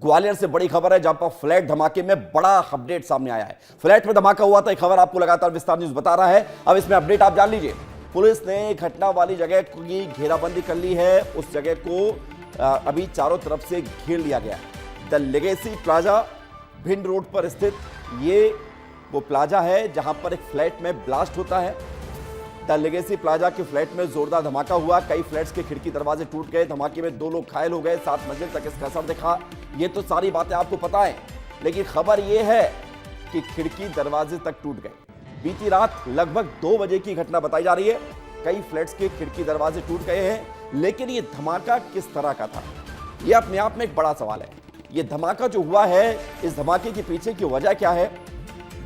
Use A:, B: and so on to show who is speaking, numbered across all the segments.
A: ग्वालियर से बड़ी खबर है, जहां पर फ्लैट धमाके में बड़ा अपडेट सामने आया है। फ्लैट में धमाका हुआ था, ये खबर आपको लगातार विस्तार न्यूज बता रहा है। अब इसमें अपडेट आप जान लीजिए। पुलिस ने घटना वाली जगह की घेराबंदी कर ली है। उस जगह को अभी चारों तरफ से घेर लिया गया है। The legacy plaza Bhind road पर स्थित ये वो प्लाजा है जहां पर एक फ्लैट में ब्लास्ट होता है। द लेगेसी प्लाजा के फ्लैट में जोरदार धमाका हुआ। कई फ्लैट्स के खिड़की दरवाजे टूट गए। धमाके में 2 लोग घायल हो गए। 7 मंजिल तक इसका असर दिखा। ये तो सारी बातें आपको पता है, लेकिन खबर यह है कि खिड़की दरवाजे तक टूट गए। बीती रात लगभग 2 बजे की घटना बताई जा रही है। कई फ्लैट्स के खिड़की दरवाजे टूट गए हैं, लेकिन ये धमाका किस तरह का था, यह अपने आप में एक बड़ा सवाल है। ये धमाका जो हुआ है, इस धमाके के पीछे की वजह क्या है?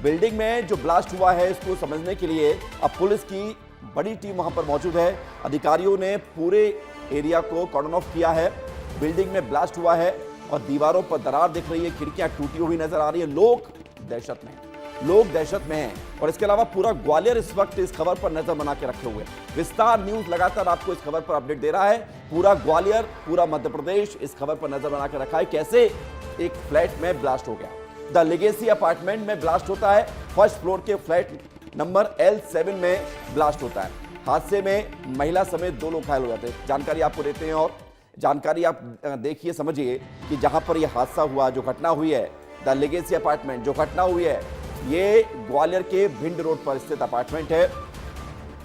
A: बिल्डिंग में जो ब्लास्ट हुआ है, इसको समझने के लिए अब पुलिस की बड़ी टीम वहां पर मौजूद है। अधिकारियों ने पूरे एरिया को कॉर्डन ऑफ किया है। बिल्डिंग में ब्लास्ट हुआ है और दीवारों पर दरार दिख रही है, खिड़कियां टूटी हुई नजर आ रही है। लोग दहशत में हैं और इसके अलावा पूरा ग्वालियर इस वक्त इस खबर पर नजर बना के रखे हुए हैं। विस्तार न्यूज लगातार आपको इस खबर पर अपडेट दे रहा है। पूरा ग्वालियर, पूरा मध्य प्रदेश इस खबर पर नजर बना के रखा है, कैसे एक फ्लैट में ब्लास्ट हो गया। द लेगेसी अपार्टमेंट में ब्लास्ट होता है। फर्स्ट फ्लोर के फ्लैट नंबर L7 में ब्लास्ट होता है। हादसे में महिला समेत 2 लोग घायल हो जाते हैं। जानकारी आपको देते हैं और जानकारी आप देखिए, समझिए कि जहां पर यह हादसा हुआ, जो घटना हुई है, द लेगेसी अपार्टमेंट जो घटना हुई है, ये ग्वालियर के भिंड रोड पर स्थित अपार्टमेंट है।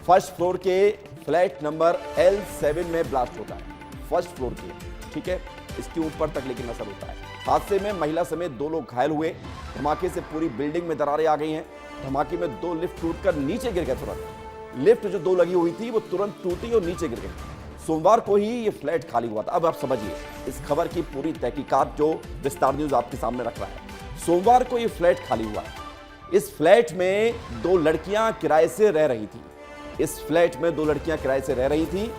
A: फर्स्ट फ्लोर के फ्लैट नंबर L7 में ब्लास्ट होता है। फर्स्ट फ्लोर के, ठीक है, इसके ऊपर तक लेकिन असर होता है। हादसे में महिला समेत 2 लोग घायल हुए। धमाके से पूरी बिल्डिंग में दरारें आ गई हैं। धमाके में 2 लिफ्ट टूटकर नीचे गिर गए। तुरंत लिफ्ट जो 2 लगी हुई थी वो तुरंत टूटी और नीचे गिर गई। सोमवार को ही ये फ्लैट खाली हुआ था। अब आप समझिए इस खबर की पूरी तहकीकात जो विस्तार न्यूज आपके सामने रख रहा है। सोमवार को ये फ्लैट खाली हुआ। इस फ्लैट में 2 लड़कियां किराए से रह रही थी। इस फ्लैट में 2 लड़कियां किराए से रह रही थी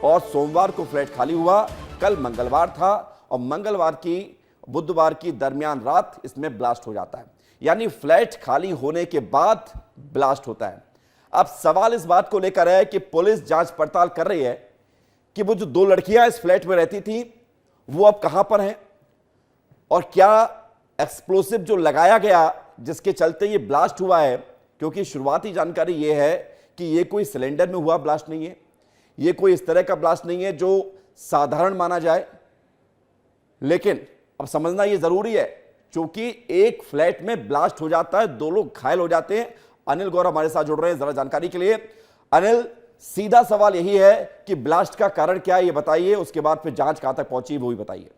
A: और सोमवार को फ्लैट खाली हुआ। कल मंगलवार था और मंगलवार की बुधवार की दरमियान रात इसमें ब्लास्ट हो जाता है। यानी फ्लैट खाली होने के बाद ब्लास्ट होता है। अब सवाल इस बात को लेकर है कि पुलिस जांच पड़ताल कर रही है कि वो जो 2 लड़कियां इस फ्लैट में रहती थी वो अब कहां पर हैं और क्या एक्सप्लोसिव जो लगाया गया जिसके चलते ये ब्लास्ट हुआ है। क्योंकि शुरुआती जानकारी ये है कि ये कोई सिलेंडर में हुआ ब्लास्ट नहीं है, ये कोई इस तरह का ब्लास्ट नहीं है जो साधारण माना जाए। लेकिन अब समझना ये जरूरी है, क्योंकि एक फ्लैट में ब्लास्ट हो जाता है, 2 लोग घायल हो जाते हैं। अनिल गौर हमारे साथ जुड़ रहे हैं जरा जानकारी के लिए। अनिल, सीधा सवाल यही है कि ब्लास्ट का कारण क्या है ये बताइए, उसके बाद फिर जांच कहां तक पहुंची वो भी बताइए।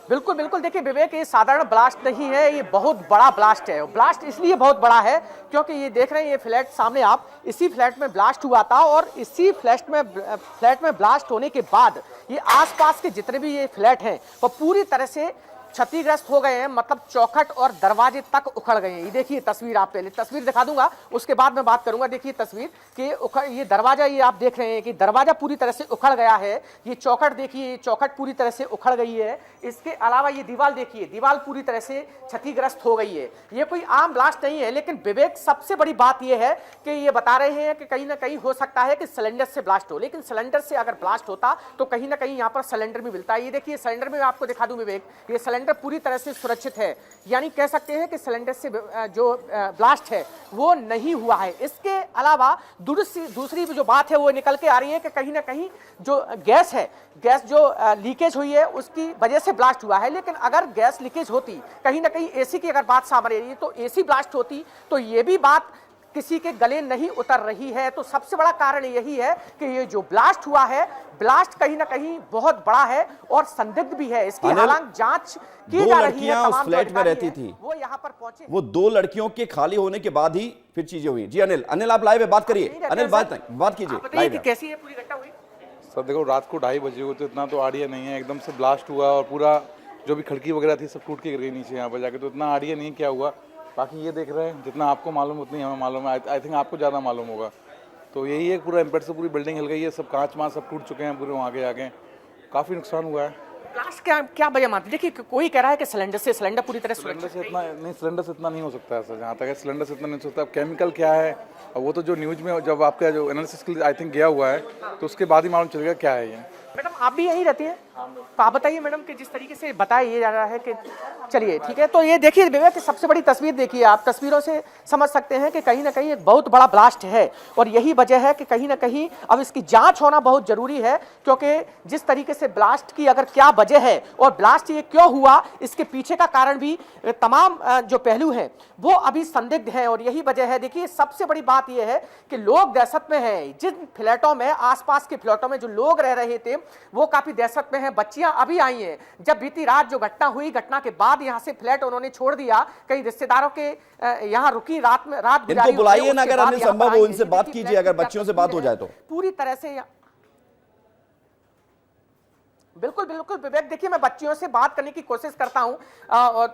B: बिल्कुल बिल्कुल, देखिए विवेक, ये साधारण ब्लास्ट नहीं है, ये बहुत बड़ा ब्लास्ट है। ब्लास्ट इसलिए बहुत बड़ा है क्योंकि ये देख रहे हैं, ये फ्लैट सामने आप, इसी फ्लैट में ब्लास्ट हुआ था और इसी फ्लैट में ब्लास्ट होने के बाद ये आसपास के जितने भी ये फ्लैट हैं वो पूरी तरह से क्षतिग्रस्त हो गए हैं। मतलब चौखट और दरवाजे तक उखड़ गए हैं। ये देखिए तस्वीर, आप पहले तस्वीर दिखा दूंगा, उसके बाद मैं बात करूंगा। देखिए तस्वीर कि ये दरवाजा, ये आप देख रहे हैं कि दरवाजा पूरी तरह से उखड़ गया है। ये चौखट देखिए, ये चौखट पूरी तरह से उखड़ गई है। इसके अलावा ये दीवार देखिए, दीवार पूरी तरह से क्षतिग्रस्त हो गई है। ये कोई आम ब्लास्ट नहीं है, लेकिन विवेक सबसे बड़ी बात यह है कि ये बता रहे हैं कि कहीं ना कहीं हो सकता है कि सिलेंडर से ब्लास्ट हो, लेकिन सिलेंडर से अगर ब्लास्ट होता तो कहीं ना कहीं यहाँ पर सिलेंडर भी मिलता है। ये देखिए सिलेंडर में आपको दिखा दूं विवेक, ये सिलेंडर पूरी तरह से सुरक्षित है। यानी कह सकते हैं कि सिलेंडर से जो ब्लास्ट है वो नहीं हुआ है। इसके अलावा दूसरी जो बात है वो निकल के आ रही है कि कहीं ना कहीं जो गैस है, गैस जो लीकेज हुई है उसकी वजह से ब्लास्ट हुआ है। लेकिन अगर गैस लीकेज होती, कहीं ना कहीं एसी की अगर बात सामने रही तो एसी ब्लास्ट होती, तो ये भी बात किसी के गले नहीं उतर रही है। तो सबसे बड़ा कारण यही है कि ये जो ब्लास्ट हुआ है, ब्लास्ट कहीं ना कहीं बहुत बड़ा है और संदिग्ध भी है। इसकी हालांकि जांच की जा रही है। तमाम
A: फ्लैट में रहती थी,
B: वो यहाँ पर पहुंचे,
A: वो 2 लड़कियों के खाली होने के बाद ही फिर चीजें हुई। जी अनिल आप लाइव है, बात करिए। अनिल बात कीजिए,
B: कैसी है पूरी घटना हुई?
C: सर देखो, रात को 2:30 बजे हुए तो इतना तो आइडिया नहीं है। एकदम से ब्लास्ट हुआ और पूरा जो भी खिड़की वगैरह थी सब टूट के गिर गई नीचे यहाँ पर जाके, तो इतना आइडिया नहीं क्या हुआ। बाकी ये देख रहे हैं, जितना आपको मालूम उतनी हमें मालूम है। आई थिंक आपको ज़्यादा मालूम होगा। तो यही है, पूरा इम्पैक्ट से पूरी बिल्डिंग हिल गई है, सब कांच वाँच सब टूट चुके हैं पूरे वहाँ के आगे, काफ़ी नुकसान हुआ है।
B: ब्लास्ट क्या वजह मानते हैं? देखिए कोई कह रहा है कि सिलेंडर पूरी तरह
C: सिलेंडर से इतना नहीं हो सकता है सर, जहाँ तक है सिलेंडर से इतना नहीं हो सकता। अब केमिकल क्या है, अब वो तो जो न्यूज़ में जब आपका जो एनालिसिस के लिए आई थिंक गया हुआ है तो उसके बाद ही मालूम चलेगा क्या है ये।
B: मैडम आप भी यहीं रहती हैं? तो आप बताइए मैडम कि जिस तरीके से बताया ये जा रहा है कि चलिए ठीक है, तो ये देखिए विवेक सबसे बड़ी तस्वीर देखिए, आप तस्वीरों से समझ सकते हैं कि कहीं ना कहीं एक बहुत बड़ा ब्लास्ट है और यही वजह है कि कहीं ना कहीं अब इसकी जांच होना बहुत जरूरी है, क्योंकि जिस तरीके से ब्लास्ट की अगर क्या वजह है और ब्लास्ट ये क्यों हुआ, इसके पीछे का कारण भी तमाम जो पहलू हैं वो अभी संदिग्ध हैं और यही वजह है। देखिए सबसे बड़ी बात यह है कि लोग दहशत में हैं, जिन फ्लैटों में आसपास के फ्लैटों में जो लोग रह रहे थे वो काफी दहशत में हैं। बच्चियां अभी आई हैं, जब बीती रात जो घटना हुई, घटना के बाद यहां से फ्लैट उन्होंने छोड़ दिया, कई रिश्तेदारों के यहां रुकी, रात गुजारी।
A: इनको बुलाइए ना, अगर अन्य संभव हो इनसे बात कीजिए, अगर बच्चियों से बात हो जाए तो
B: पूरी तरह से। बिल्कुल बिल्कुल विवेक, देखिए मैं बच्चियों से बात करने की कोशिश करता हूं,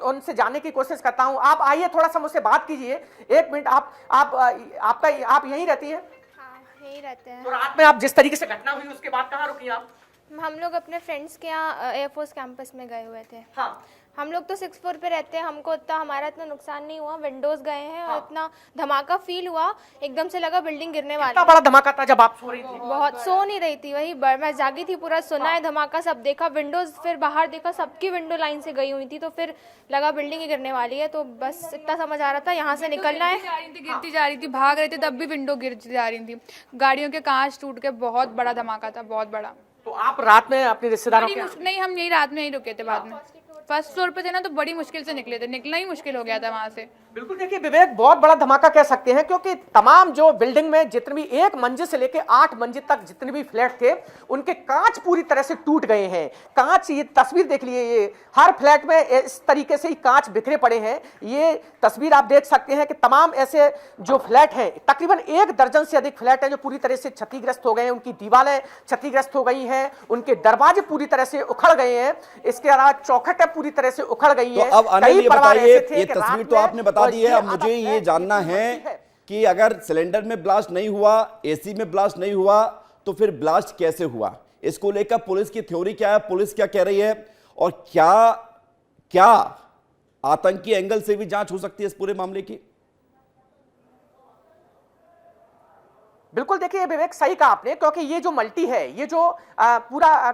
B: उनसे जानने की कोशिश करता हूं। आप आइए, थोड़ा सा मुझसे बात कीजिए, एक मिनट। आप यहीं रहती है?
D: हाँ, यहीं रहते हैं।
B: तो रात में आप जिस तरीके से घटना हुई उसके बाद कहाँ रुकी आप?
D: हम लोग अपने फ्रेंड्स के यहाँ एयरफोर्स कैंपस में गए हुए थे।
B: हाँ।
D: हम लोग तो 6th फ्लोर पे रहते हैं, हमको हमारा इतना नुकसान नहीं हुआ, विंडोज गए हैं और इतना धमाका फील हुआ, एकदम से लगा बिल्डिंग गिरने वाली।
B: कितना बड़ा धमाका था जब आप सो रही थी?
D: बहुत, सो नहीं रही थी, वही मैं जागी थी, पूरा सुना है धमाका, सब देखा, विंडोज, फिर बाहर देखा सबकी विंडो लाइन से गई हुई थी, तो फिर लगा बिल्डिंग ही गिरने वाली है, तो बस इतना समझ आ रहा था यहाँ से निकलना है।
E: गिरती जा रही थी, भाग रहे थे तब भी विंडो गिरती जा रही थी, गाड़ियों के कांच टूट के, बहुत बड़ा धमाका था, बहुत बड़ा।
B: तो आप रात में अपने रिश्तेदारों के?
E: नहीं, हम यही रात में ही रुके थे, बाद में फर्स्ट फ्लोर पे थे ना, तो बड़ी मुश्किल से निकले थे, निकलना ही मुश्किल हो गया था वहां से।
B: बिल्कुल, देखिए विवेक बहुत बड़ा धमाका कह सकते हैं, क्योंकि तमाम जो बिल्डिंग में जितने भी 1 मंजिल से लेकर 8 मंजिल तक जितने भी फ्लैट थे उनके कांच पूरी तरह से टूट गए हैं। कांच, ये तस्वीर देख लिए, ये हर फ्लैट में इस तरीके से ही कांच बिखरे पड़े हैं। ये तस्वीर आप देख सकते हैं कि तमाम ऐसे जो फ्लैट हैं, तकरीबन 1 दर्जन से अधिक फ्लैट हैं जो पूरी तरह से क्षतिग्रस्त हो गए हैं, उनकी दीवारें क्षतिग्रस्त हो गई हैं, उनके दरवाजे पूरी तरह से उखड़ गए हैं, इसके अलावा चौखटें पूरी तरह से उखड़ गई है।
A: तो अब अनिल ये बताइए, ये तस्वीर तो आपने बता दी है, अब मुझे ये जानना है कि अगर सिलेंडर में ब्लास्ट नहीं हुआ, एसी में ब्लास्ट नहीं हुआ, तो फिर ब्लास्ट कैसे हुआ? इसको लेकर पुलिस की थ्योरी क्या है, पुलिस क्या कह रही है, और क्या आतंकी एंगल से भी जांच हो सकती है इस पूरे मामले की?
B: बिल्कुल, देखिए विवेक सही कहा आपने, क्योंकि ये जो मल्टी है, ये जो पूरा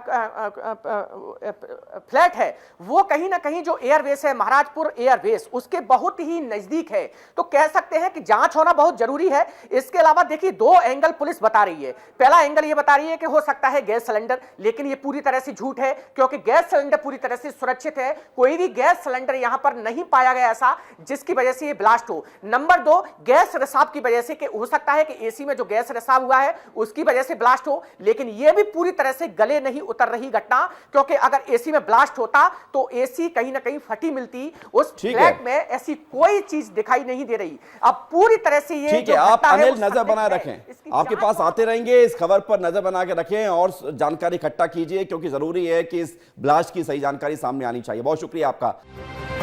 B: फ्लैट है, वो कहीं ना कहीं जो एयरबेस है, महाराजपुर एयरबेस, उसके बहुत ही नजदीक है, तो कह सकते हैं कि जांच होना बहुत जरूरी है। इसके अलावा देखिए 2 एंगल पुलिस बता रही है। पहला एंगल ये बता रही है कि हो सकता है गैस सिलेंडर, लेकिन ये पूरी तरह से झूठ है, क्योंकि गैस सिलेंडर पूरी तरह से सुरक्षित है, कोई भी गैस सिलेंडर यहां पर नहीं पाया गया ऐसा जिसकी वजह से ये ब्लास्ट हो। नंबर 2, गैस रिसाव की वजह से, कि हो सकता है कि एसी में जो गैस रिसाव हुआ है उसकी वजह से ब्लास्ट हो, लेकिन यह भी पूरी तरह से गले नहीं उतर रही घटना, क्योंकि अगर एसी में ब्लास्ट होता तो एसी कहीं ना कहीं फटी मिलती, उस फ्लैट में ऐसी कोई चीज दिखाई नहीं दे रही। अब पूरी तरह से ये
A: ठीक है, आप अनिल नजर बनाए रखें, आपके पास आते रहेंगे, इस खबर पर नजर बना के रखें और जानकारी इकट्ठा कीजिए, क्योंकि जरूरी है कि इस ब्लास्ट की सही जानकारी सामने आनी चाहिए। बहुत शुक्रिया आपका।